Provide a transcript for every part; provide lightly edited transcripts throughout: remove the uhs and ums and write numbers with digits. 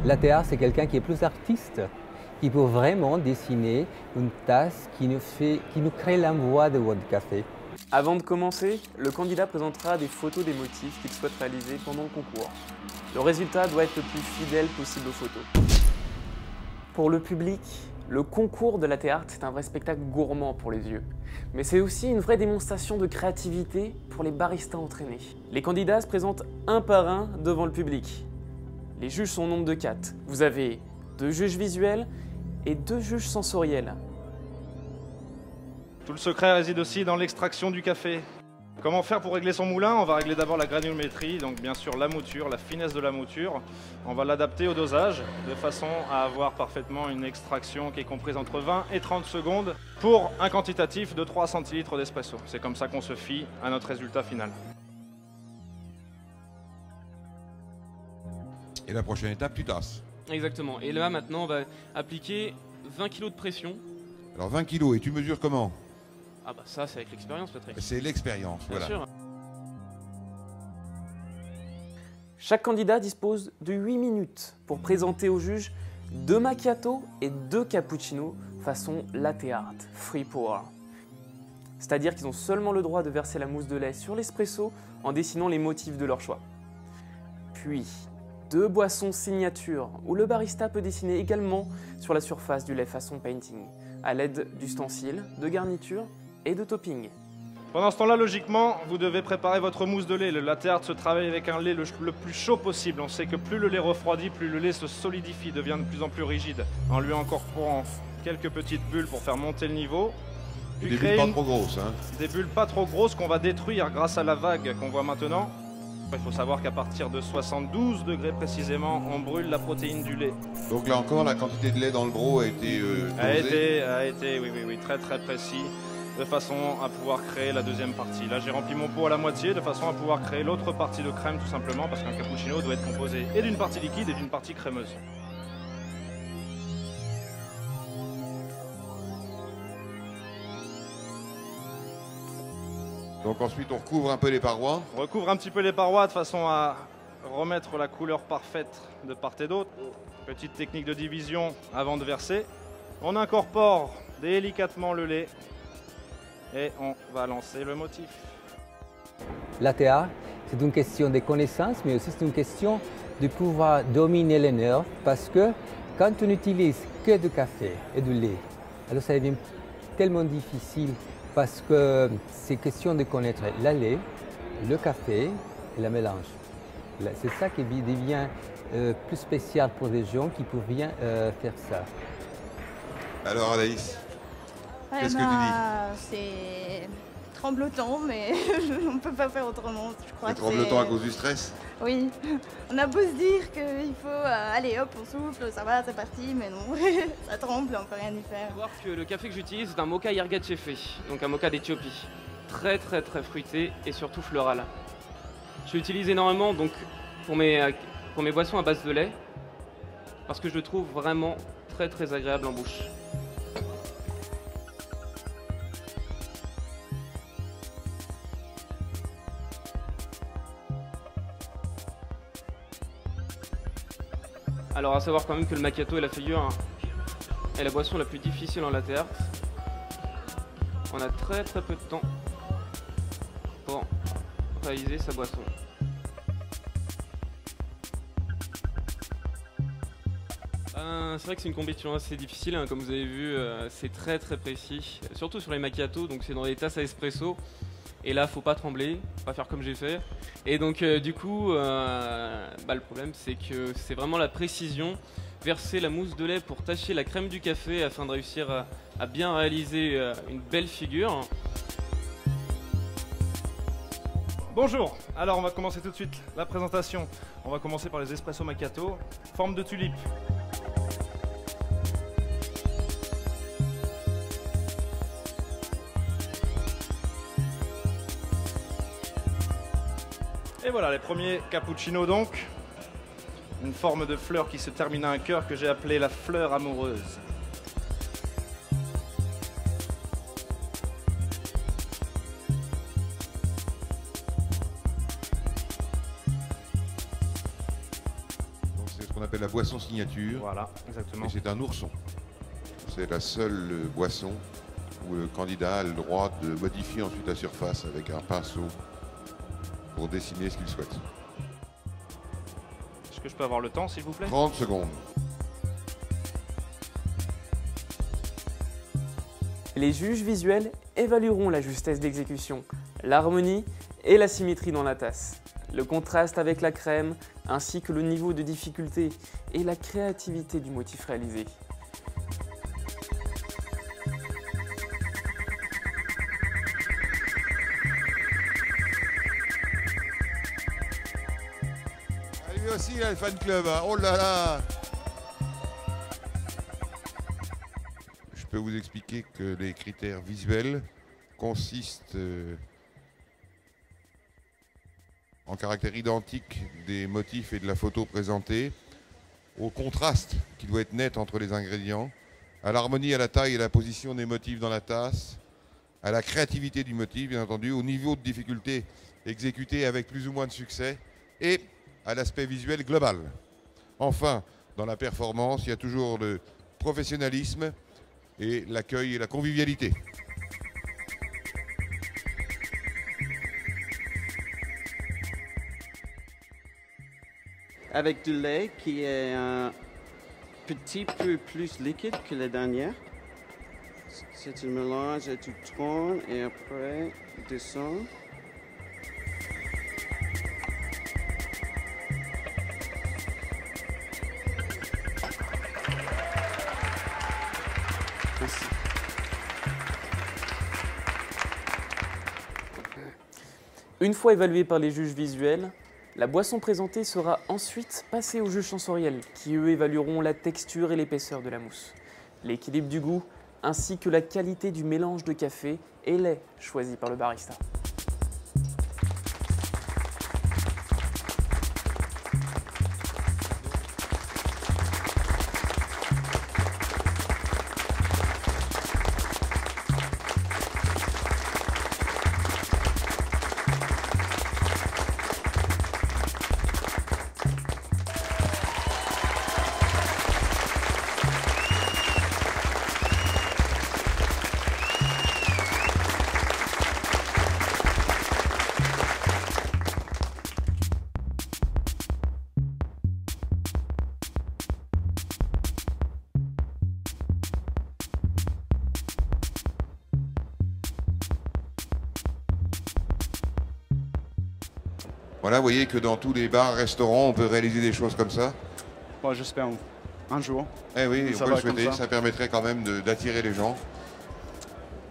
Latte art, c'est quelqu'un qui est plus artiste, qui peut vraiment dessiner une tasse qui nous crée l'envoi de votre café. Avant de commencer, le candidat présentera des photos des motifs qu'il souhaite réaliser pendant le concours. Le résultat doit être le plus fidèle possible aux photos. Pour le public, le concours de latte art, c'est un vrai spectacle gourmand pour les yeux. Mais c'est aussi une vraie démonstration de créativité pour les baristas entraînés. Les candidats se présentent un par un devant le public. Les juges sont au nombre de 4. Vous avez 2 juges visuels et 2 juges sensoriels. Tout le secret réside aussi dans l'extraction du café. Comment faire pour régler son moulin? On va régler d'abord la granulométrie, donc bien sûr la mouture, la finesse de la mouture. On va l'adapter au dosage de façon à avoir parfaitement une extraction qui est comprise entre 20 et 30 secondes pour un quantitatif de 3 centilitres d'espresso. C'est comme ça qu'on se fie à notre résultat final. Et la prochaine étape, tu tasses. Exactement. Et là maintenant on va appliquer 20 kg de pression. Alors 20 kilos, et tu mesures comment? Ah bah ça c'est avec l'expérience Patrick. C'est l'expérience, Bien voilà. sûr. Chaque candidat dispose de 8 minutes pour présenter au juge 2 macchiatos et 2 cappuccinos façon latte art, free pour. C'est-à-dire qu'ils ont seulement le droit de verser la mousse de lait sur l'espresso en dessinant les motifs de leur choix. Puis 2 boissons signature où le barista peut dessiner également sur la surface du lait façon painting à l'aide d'ustensiles, de garnitures et de toppings. Pendant ce temps-là, logiquement, vous devez préparer votre mousse de lait. Le latte art se travaille avec un lait le plus chaud possible. On sait que plus le lait refroidit, plus le lait se solidifie, devient de plus en plus rigide, en lui incorporant quelques petites bulles pour faire monter le niveau. Puis Des bulles pas trop grosses, hein. Des bulles pas trop grosses qu'on va détruire grâce à la vague qu'on voit maintenant. Il faut savoir qu'à partir de 72 degrés précisément, on brûle la protéine du lait. Donc là encore, la quantité de lait dans le broc a été dosée. A été, oui, très précis, de façon à pouvoir créer la deuxième partie. Là, j'ai rempli mon pot à la moitié, de façon à pouvoir créer l'autre partie de crème, tout simplement, parce qu'un cappuccino doit être composé et d'une partie liquide et d'une partie crémeuse. Donc ensuite, on recouvre un peu les parois. On recouvre un petit peu les parois de façon à remettre la couleur parfaite de part et d'autre. Petite technique de division avant de verser. On incorpore délicatement le lait et on va lancer le motif. Latte art, c'est une question de connaissance, mais aussi c'est une question de pouvoir dominer les nerfs, parce que quand on n'utilise que du café et du lait, alors ça devient tellement difficile, parce que c'est question de connaître le lait, le café et le mélange. C'est ça qui devient plus spécial pour des gens qui peuvent bien faire ça. Alors Anaïs, qu'est-ce que tu dis? C'est tremblotant, mais on ne peut pas faire autrement. Je crois C'est que tremblotant à cause du stress? Oui, on a beau se dire qu'il faut allez hop, on souffle, ça va, c'est parti, mais non, ça tremble, on peut rien y faire. Il faut voir que le café que j'utilise c'est un mocha Yergachefe, donc un mocha d'Éthiopie. Très fruité et surtout floral. Je l'utilise énormément donc pour mes boissons à base de lait, parce que je le trouve vraiment très agréable en bouche. Alors à savoir quand même que le macchiato est la figure est la boisson la plus difficile en latte art. On a très peu de temps pour réaliser sa boisson. C'est vrai que c'est une compétition assez difficile, hein, comme vous avez vu, c'est très précis, surtout sur les macchiatos, donc c'est dans des tasses à espresso. Et là, faut pas trembler, pas faire comme j'ai fait. Et donc, du coup, le problème, c'est que c'est vraiment la précision. Verser la mousse de lait pour tacher la crème du café afin de réussir à bien réaliser une belle figure. Bonjour, alors on va commencer tout de suite la présentation. On va commencer par les espresso macchiato, forme de tulipe. Et voilà les premiers cappuccinos donc. Une forme de fleur qui se termine à un cœur que j'ai appelé la fleur amoureuse. Donc c'est ce qu'on qu'on appelle la boisson signature. Voilà, exactement. Et c'est un ourson. C'est la seule boisson où le candidat a le droit de modifier ensuite la surface avec un pinceau pour dessiner ce qu'il souhaite. Est-ce que je peux avoir le temps, s'il vous plaît? 30 secondes. Les juges visuels évalueront la justesse d'exécution, l'harmonie et la symétrie dans la tasse, le contraste avec la crème, ainsi que le niveau de difficulté et la créativité du motif réalisé. Lui aussi, il a le fan club. Hein. Oh là là! Je peux vous expliquer que les critères visuels consistent en caractère identique des motifs et de la photo présentée, au contraste qui doit être net entre les ingrédients, à l'harmonie, à la taille et à la position des motifs dans la tasse, à la créativité du motif, bien entendu, au niveau de difficulté exécuté avec plus ou moins de succès, et à l'aspect visuel global. Enfin, dans la performance, il y a toujours le professionnalisme et l'accueil et la convivialité. Avec du lait qui est un petit peu plus liquide que la dernière. C'est un mélange et tu tournes et après descend. Aussi. Une fois évaluée par les juges visuels, la boisson présentée sera ensuite passée aux juges sensoriels, qui eux évalueront la texture et l'épaisseur de la mousse, l'équilibre du goût, ainsi que la qualité du mélange de café et lait choisi par le barista. Voilà, vous voyez que dans tous les bars, restaurants, on peut réaliser des choses comme ça. Bon, j'espère un jour. Eh oui, on peut le souhaiter, ça permettrait quand même d'attirer les gens.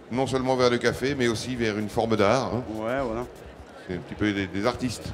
Non seulement vers le café, mais aussi vers une forme d'art. Hein. Ouais, voilà. C'est un petit peu des artistes.